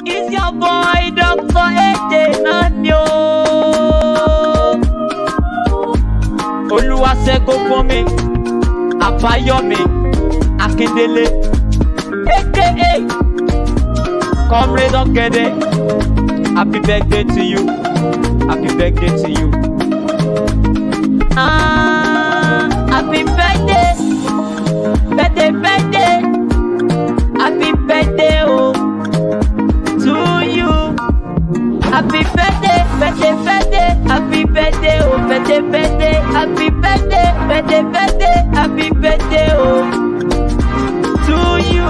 It's your boy, Dr. AJ Nanyo. Oluwasegun for me, Abayomi Akindele, AKA Comrade Ogede. Happy birthday to you. Happy birthday to you. Happy birthday. Birthday, birthday. Happy birthday, oh, to you. Happy birthday, birthday, birthday. Happy birthday, oh, birthday, birthday. Happy birthday, birthday, birthday. Happy birthday, oh, to you.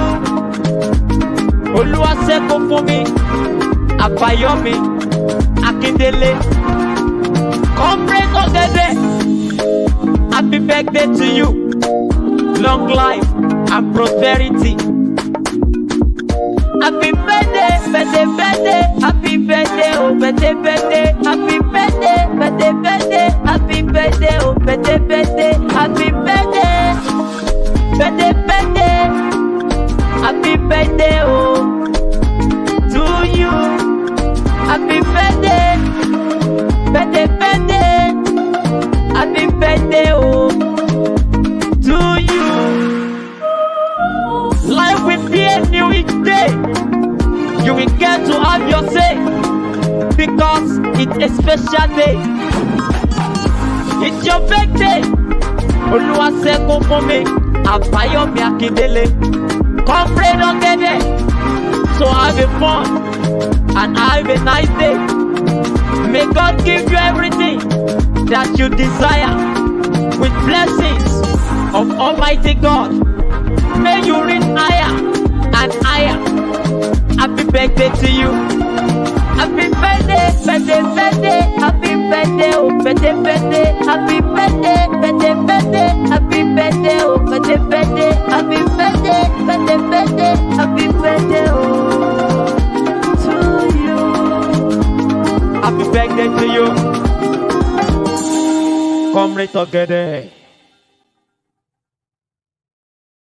Oluwasegun for me, Abayomi Akindele, Comrade Ogede. Happy birthday to you. Long life and prosperity. Happy birthday, birthday, birthday. Happy birthday, oh, birthday, birthday. Happy birthday, birthday, birthday. Happy birthday, oh, birthday, birthday. Happy birthday, birthday, birthday. Happy birthday, oh, to you. Happy birthday, birthday, birthday. Happy birthday, oh, to you. Life will be a new each day. You will get to have your say, because it's a special day. It's your birthday. Oluwasegun for me, Abayomi Akindele, Comrade Ogede. So have a fun and have a nice day. May God give you everything that you desire, with blessings of Almighty God. May you reach higher and higher. Happy birthday to you. Happy birthday, birthday, birthday. Happy birthday, oh, birthday, birthday. Happy birthday, birthday, birthday. Happy birthday, oh, birthday, birthday. Happy birthday, birthday, birthday. Happy birthday, oh, to you. Happy birthday to you, Comrade Ogede.